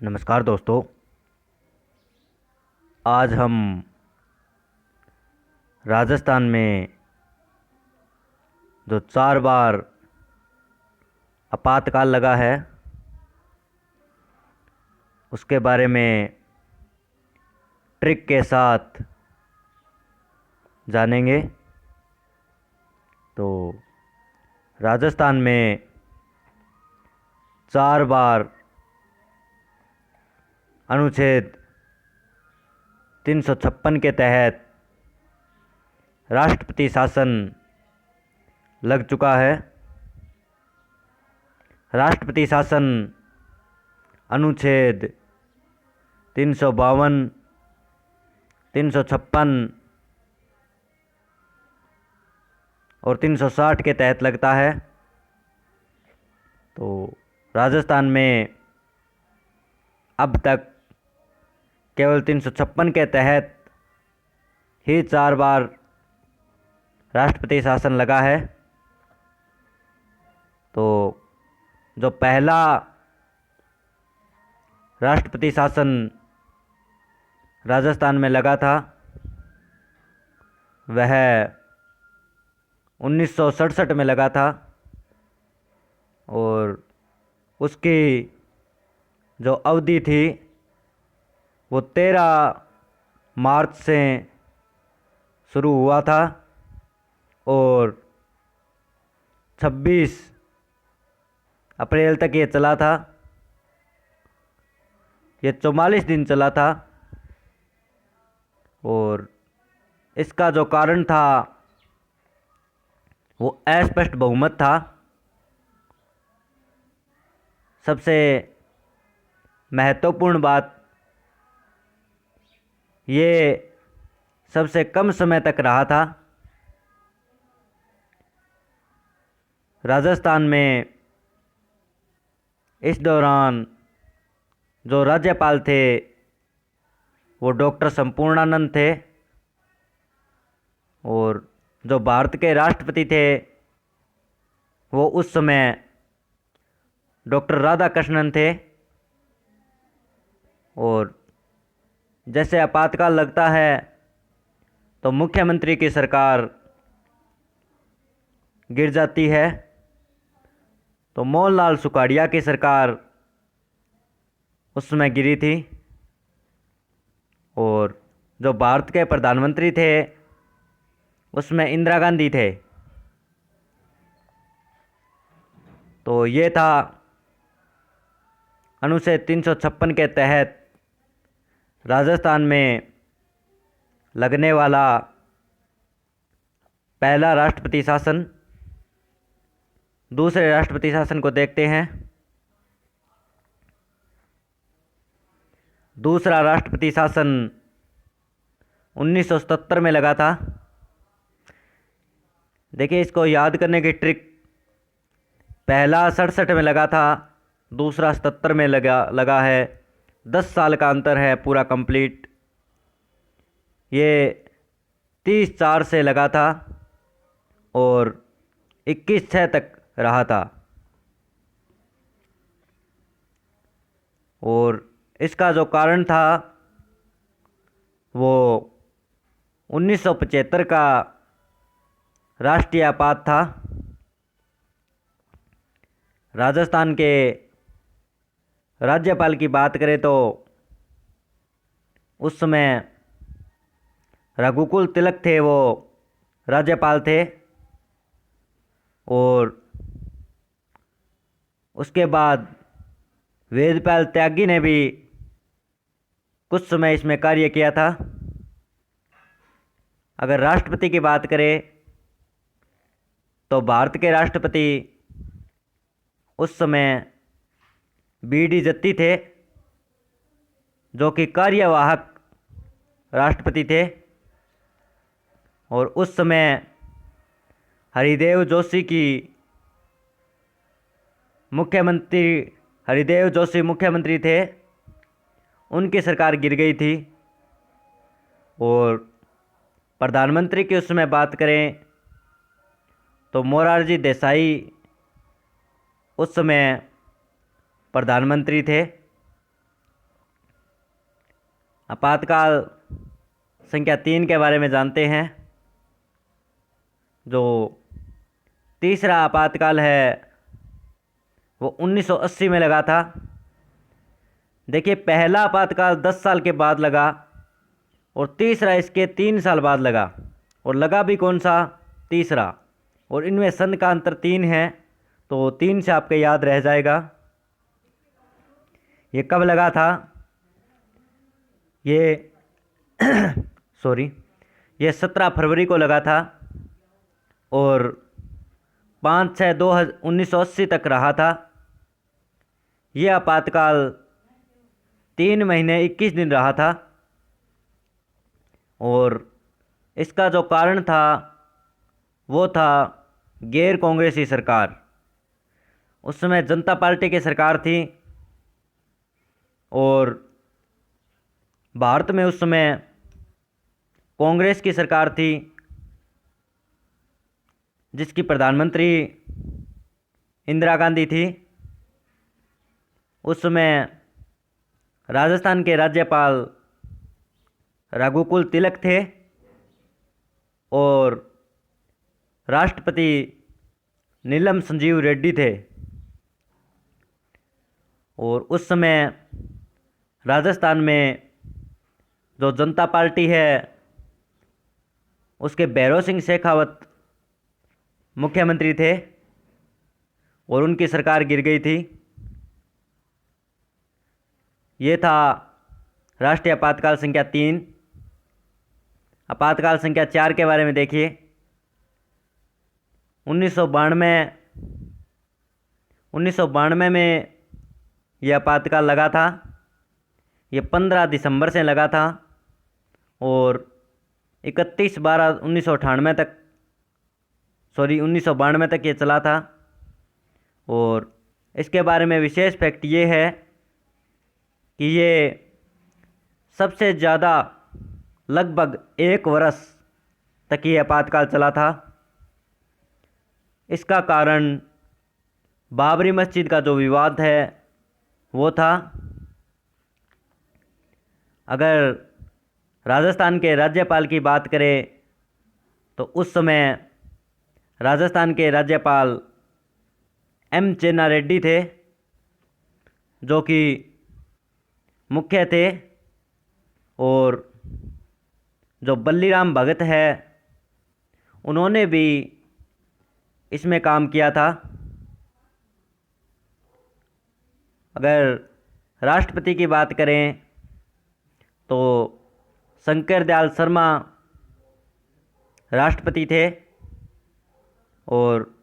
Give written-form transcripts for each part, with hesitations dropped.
नमस्कार दोस्तों। आज हम राजस्थान में जो 4 बार आपातकाल लगा है उसके बारे में ट्रिक के साथ जानेंगे। तो राजस्थान में 4 बार अनुच्छेद 356 के तहत राष्ट्रपति शासन लग चुका है। राष्ट्रपति शासन अनुच्छेद 352, 356 और 360 के तहत लगता है। तो राजस्थान में अब तक केवल 356 के तहत ही 4 बार राष्ट्रपति शासन लगा है। तो जो पहला राष्ट्रपति शासन राजस्थान में लगा था वह 1967 में लगा था और उसकी जो अवधि थी वो 13 मार्च से शुरू हुआ था और 26 अप्रैल तक ये चला था। ये 44 दिन चला था और इसका जो कारण था वो अस्पष्ट बहुमत था। सबसे महत्वपूर्ण बात ये सबसे कम समय तक रहा था। राजस्थान में इस दौरान जो राज्यपाल थे वो डॉक्टर संपूर्णानंद थे और जो भारत के राष्ट्रपति थे वो उस समय डॉक्टर राधाकृष्णन थे। और जैसे आपातकाल लगता है तो मुख्यमंत्री की सरकार गिर जाती है। तो मोहनलाल सुखाड़िया की सरकार उस समय गिरी थी और जो भारत के प्रधानमंत्री थे उसमें इंदिरा गांधी थे। तो ये था अनुच्छेद 356 के तहत राजस्थान में लगने वाला पहला राष्ट्रपति शासन। दूसरे राष्ट्रपति शासन को देखते हैं। दूसरा राष्ट्रपति शासन 1977 में लगा था। देखिए, इसको याद करने की ट्रिक, पहला 67 में लगा था, दूसरा 77 में लगा है। 10 साल का अंतर है पूरा कंप्लीट। ये 30/4 से लगा था और 21/6 तक रहा था। और इसका जो कारण था वो 1975 का राष्ट्रीय आपात था। राजस्थान के राज्यपाल की बात करें तो उस समय रघुकुल तिलक थे, वो राज्यपाल थे। और उसके बाद वेदपाल त्यागी ने भी कुछ समय इसमें कार्य किया था। अगर राष्ट्रपति की बात करें तो भारत के राष्ट्रपति उस समय बी.डी. जत्ती थे जो कि कार्यवाहक राष्ट्रपति थे। और उस समय हरिदेव जोशी मुख्यमंत्री थे, उनकी सरकार गिर गई थी। और प्रधानमंत्री की उस समय बात करें तो मोरारजी देसाई उस समय प्रधानमंत्री थे। आपातकाल संख्या 3 के बारे में जानते हैं। जो तीसरा आपातकाल है वो 1980 में लगा था। देखिए, पहला आपातकाल 10 साल के बाद लगा और तीसरा इसके 3 साल बाद लगा। और लगा भी कौन सा? तीसरा। और इनमें सन का अंतर 3 है, तो 3 से आपके याद रह जाएगा। ये कब लगा था? ये सॉरी, ये 17 फरवरी को लगा था और 5/6/1980 तक रहा था। ये आपातकाल 3 महीने 21 दिन रहा था और इसका जो कारण था वो था गैर कांग्रेसी सरकार। उस समय जनता पार्टी की सरकार थी और भारत में उस समय कांग्रेस की सरकार थी, जिसकी प्रधानमंत्री इंदिरा गांधी थी। उस समय राजस्थान के राज्यपाल रघुकुल तिलक थे और राष्ट्रपति नीलम संजीव रेड्डी थे। और उस समय राजस्थान में जो जनता पार्टी है उसके भैरों सिंह शेखावत मुख्यमंत्री थे और उनकी सरकार गिर गई थी। ये था राष्ट्रीय आपातकाल संख्या 3। आपातकाल संख्या 4 के बारे में देखिए। 1992 में यह आपातकाल लगा था। ये 15 दिसंबर से लगा था और 31/12/1998 तक 1992 तक ये चला था। और इसके बारे में विशेष फैक्ट ये है कि ये सबसे ज़्यादा लगभग 1 वर्ष तक ये आपातकाल चला था। इसका कारण बाबरी मस्जिद का जो विवाद है वो था। अगर राजस्थान के राज्यपाल की बात करें तो उस समय राजस्थान के राज्यपाल एम चेन्ना रेड्डी थे, जो कि मुख्य थे। और जो बल्लीराम भगत है उन्होंने भी इसमें काम किया था। अगर राष्ट्रपति की बात करें तो शंकर दयाल शर्मा राष्ट्रपति थे और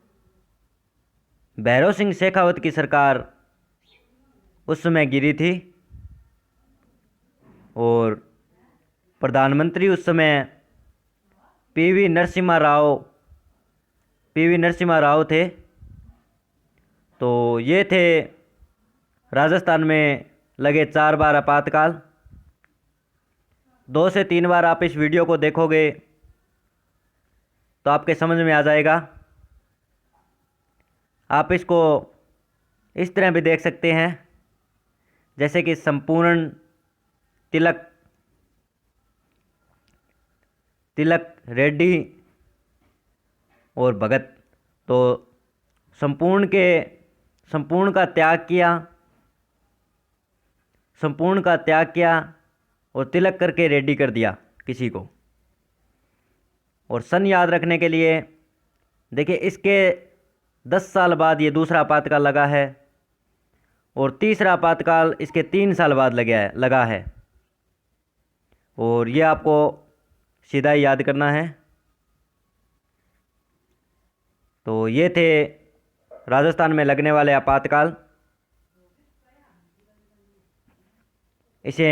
भैरों सिंह शेखावत की सरकार उस समय गिरी थी और प्रधानमंत्री उस समय पीवी नरसिम्हा राव थे। तो ये थे राजस्थान में लगे 4 बार आपातकाल। 2 से 3 बार आप इस वीडियो को देखोगे तो आपके समझ में आ जाएगा। आप इसको इस तरह भी देख सकते हैं जैसे कि संपूर्ण, तिलक, रेड्डी और भगत। तो संपूर्ण का त्याग किया और तिलक करके रेड्डी कर दिया किसी को। और सन याद रखने के लिए देखिए, इसके 10 साल बाद ये दूसरा आपातकाल लगा है और तीसरा आपातकाल इसके 3 साल बाद लगा है। और ये आपको सीधा ही याद करना है। तो ये थे राजस्थान में लगने वाले आपातकाल। इसे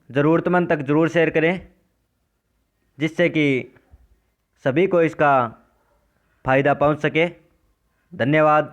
ज़रूरतमंद तक ज़रूर शेयर करें जिससे कि सभी को इसका फ़ायदा पहुंच सके। धन्यवाद।